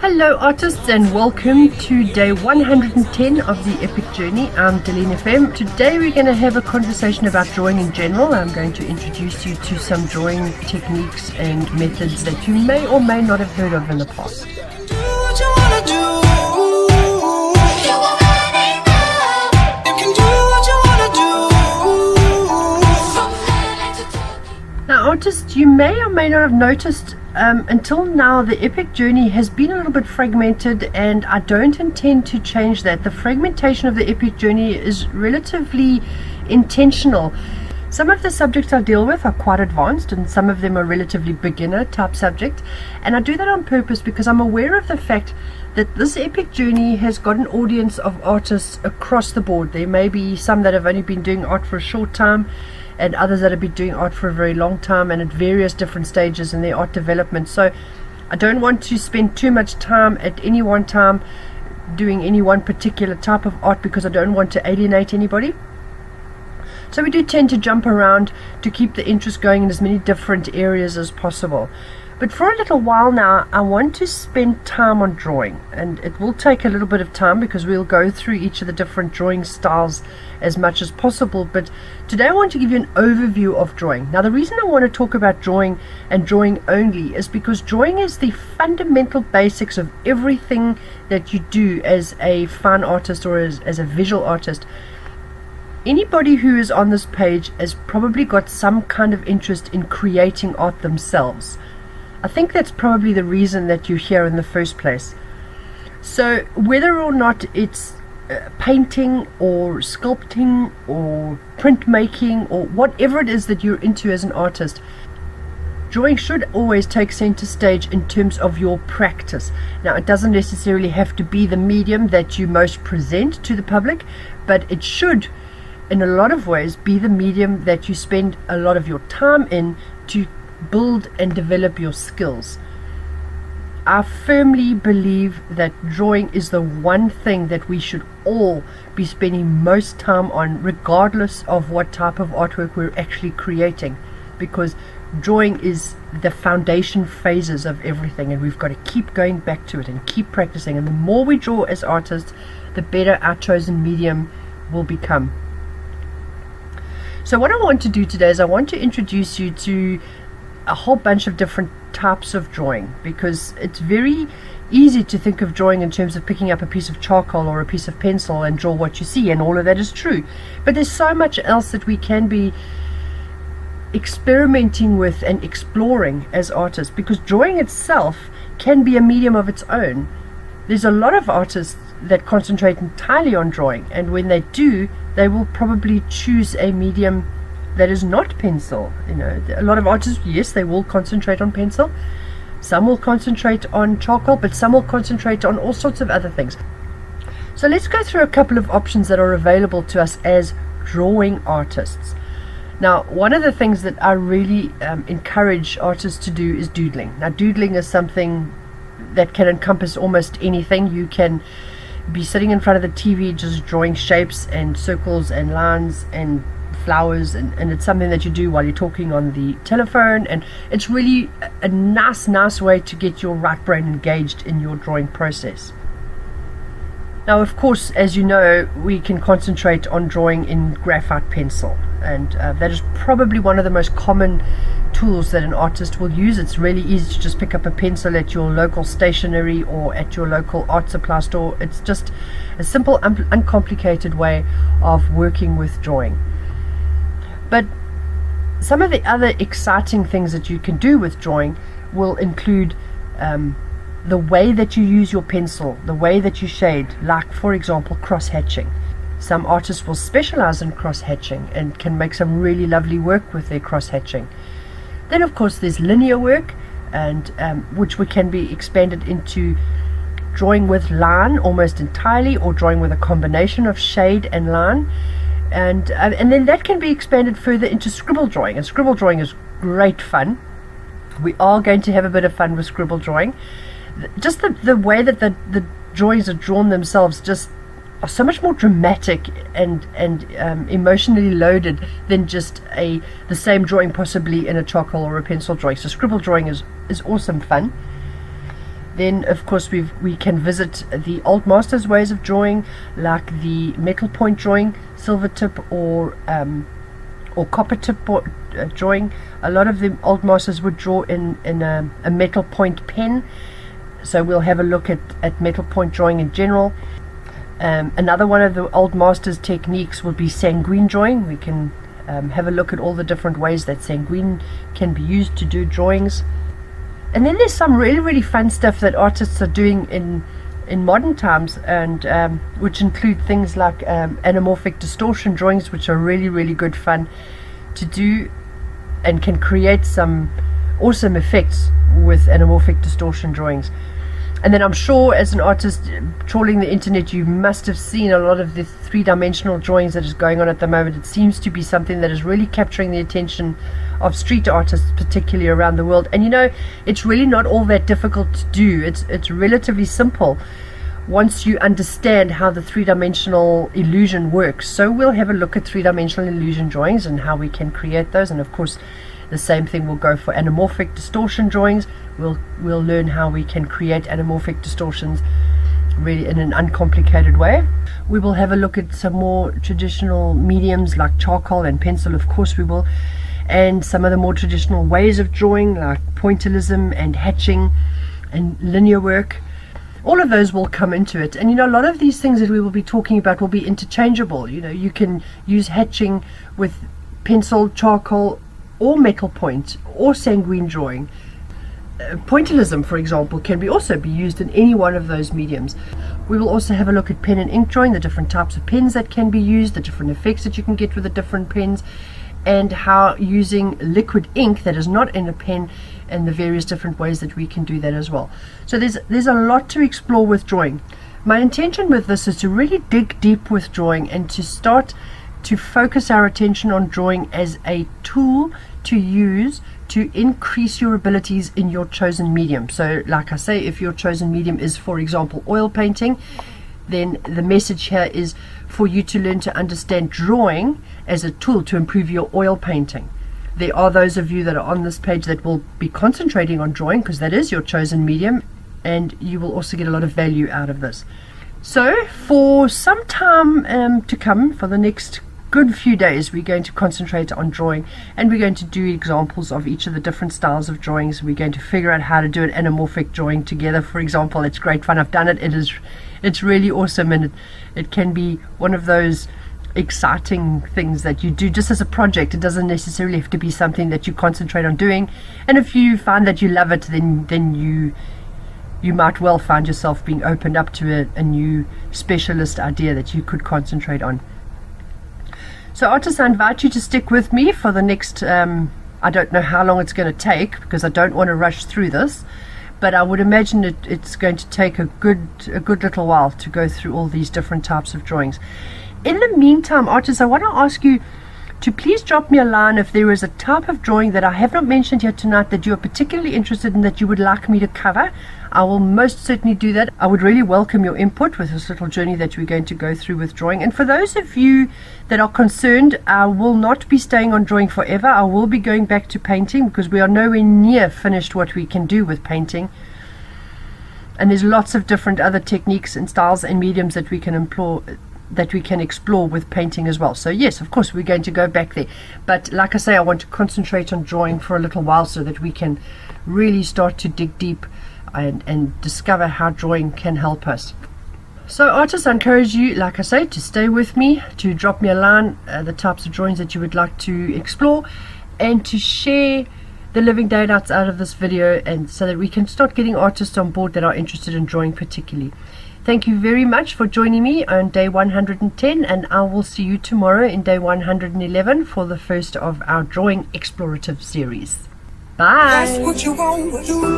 Hello artists and welcome to day 110 of the Epic Journey. I'm Dalene FM. Today we're going to have a conversation about drawing in general. I'm going to introduce you to some drawing techniques and methods that you may or may not have heard of in the past. Now artists, you may or may not have noticed until now the Epic Journey has been a little bit fragmented, and I don't intend to change that. The fragmentation of the Epic Journey is relatively intentional. Some of the subjects I deal with are quite advanced and some of them are relatively beginner type subject, and I do that on purpose because I'm aware of the fact that this Epic Journey has got an audience of artists across the board. There may be some that have only been doing art for a short time and others that have been doing art for a very long time and at various different stages in their art development. So I don't want to spend too much time at any one time doing any one particular type of art because I don't want to alienate anybody. So we do tend to jump around to keep the interest going in as many different areas as possible. But for a little while now, I want to spend time on drawing, and it will take a little bit of time because we'll go through each of the different drawing styles as much as possible. But today I want to give you an overview of drawing. Now the reason I want to talk about drawing and drawing only is because drawing is the fundamental basics of everything that you do as a fine artist or as a visual artist. Anybody who is on this page has probably got some kind of interest in creating art themselves. I think that's probably the reason that you're here in the first place. So whether or not it's painting or sculpting or printmaking or whatever it is that you're into as an artist, drawing should always take center stage in terms of your practice. Now it doesn't necessarily have to be the medium that you most present to the public, but it should in a lot of ways be the medium that you spend a lot of your time in to build and develop your skills. I firmly believe that drawing is the one thing that we should all be spending most time on, regardless of what type of artwork we're actually creating, because drawing is the foundation phases of everything, and we've got to keep going back to it and keep practicing. And the more we draw as artists, the better our chosen medium will become. So what I want to do today is I want to introduce you to a whole bunch of different types of drawing, because it's very easy to think of drawing in terms of picking up a piece of charcoal or a piece of pencil and draw what you see, and all of that is true, but there's so much else that we can be experimenting with and exploring as artists, because drawing itself can be a medium of its own. There's a lot of artists that concentrate entirely on drawing, and when they do, they will probably choose a medium that is not pencil. You know, a lot of artists, yes, they will concentrate on pencil, some will concentrate on charcoal, but some will concentrate on all sorts of other things. So let's go through a couple of options that are available to us as drawing artists. Now one of the things that I really encourage artists to do is doodling. Now doodling is something that can encompass almost anything. You can be sitting in front of the TV just drawing shapes and circles and lines and flowers, and it's something that you do while you're talking on the telephone, and it's really a nice way to get your right brain engaged in your drawing process. Now of course, as you know, we can concentrate on drawing in graphite pencil, and that is probably one of the most common tools that an artist will use. It's really easy to just pick up a pencil at your local stationery or at your local art supply store. It's just a simple, uncomplicated way of working with drawing. But some of the other exciting things that you can do with drawing will include the way that you use your pencil, the way that you shade, like for example cross-hatching. Some artists will specialize in cross-hatching and can make some really lovely work with their cross-hatching. Then of course there's linear work, and which can be expanded into drawing with line almost entirely, or drawing with a combination of shade and line. And then that can be expanded further into scribble drawing, and scribble drawing is great fun. We are going to have a bit of fun with scribble drawing. Just the way that the drawings are drawn themselves just are so much more dramatic and emotionally loaded than just the same drawing possibly in a charcoal or a pencil drawing. So scribble drawing is awesome fun. Then of course we can visit the old masters ways of drawing, like the metal point drawing, silver tip or copper tip drawing. A lot of the old masters would draw in a metal point pen, so we'll have a look at metal point drawing in general. Another one of the old masters techniques would be sanguine drawing. We can have a look at all the different ways that sanguine can be used to do drawings. And then there's some really fun stuff that artists are doing in modern times, and which include things like anamorphic distortion drawings, which are really good fun to do and can create some awesome effects with anamorphic distortion drawings. And then I'm sure as an artist trawling the internet, you must have seen a lot of the three-dimensional drawings that is going on at the moment. It seems to be something that is really capturing the attention of street artists, particularly around the world. And you know, it's really not all that difficult to do. It's relatively simple once you understand how the three-dimensional illusion works. So we'll have a look at three-dimensional illusion drawings and how we can create those. And of course the same thing will go for anamorphic distortion drawings. We'll learn how we can create anamorphic distortions really in an uncomplicated way. We will have a look at some more traditional mediums like charcoal and pencil, of course we will, and some of the more traditional ways of drawing like pointillism and hatching and linear work. All of those will come into it. And you know, a lot of these things that we will be talking about will be interchangeable. You know, you can use hatching with pencil, charcoal, or metal point, or sanguine drawing. Pointillism, for example, can also be used in any one of those mediums. We will also have a look at pen and ink drawing, the different types of pens that can be used, the different effects that you can get with the different pens, and how using liquid ink that is not in a pen, and the various different ways that we can do that as well. So there's a lot to explore with drawing. My intention with this is to really dig deep with drawing and to start to focus our attention on drawing as a tool to use to increase your abilities in your chosen medium. So like I say, if your chosen medium is, for example, oil painting, then the message here is for you to learn to understand drawing as a tool to improve your oil painting. There are those of you that are on this page that will be concentrating on drawing because that is your chosen medium, and you will also get a lot of value out of this. So for some time to come, for the next good few days, we're going to concentrate on drawing, and we're going to do examples of each of the different styles of drawings. We're going to figure out how to do an anamorphic drawing together, for example. It's great fun. I've done it. It's really awesome, and it can be one of those exciting things that you do just as a project. It doesn't necessarily have to be something that you concentrate on doing, and if you find that you love it, then you might well find yourself being opened up to a new specialist idea that you could concentrate on. So artists, I invite you to stick with me for the next I don't know how long it's going to take, because I don't want to rush through this, but I would imagine it's going to take a good little while to go through all these different types of drawings. In the meantime, artists, I want to ask you to please drop me a line if there is a type of drawing that I have not mentioned here tonight that you are particularly interested in, that you would like me to cover. I will most certainly do that. I would really welcome your input with this little journey that we're going to go through with drawing. And for those of you that are concerned, I will not be staying on drawing forever. I will be going back to painting, because we are nowhere near finished what we can do with painting. And there's lots of different other techniques and styles and mediums that we can explore with painting as well. So yes, of course, we're going to go back there, but like I say, I want to concentrate on drawing for a little while so that we can really start to dig deep and discover how drawing can help us. So artists, I encourage you, like I say, to stay with me, to drop me a line, the types of drawings that you would like to explore, and to share the living daylights out of this video, and so that we can start getting artists on board that are interested in drawing particularly. Thank you very much for joining me on day 110, and I will see you tomorrow in day 111 for the first of our drawing explorative series. Bye. That's what you want to do.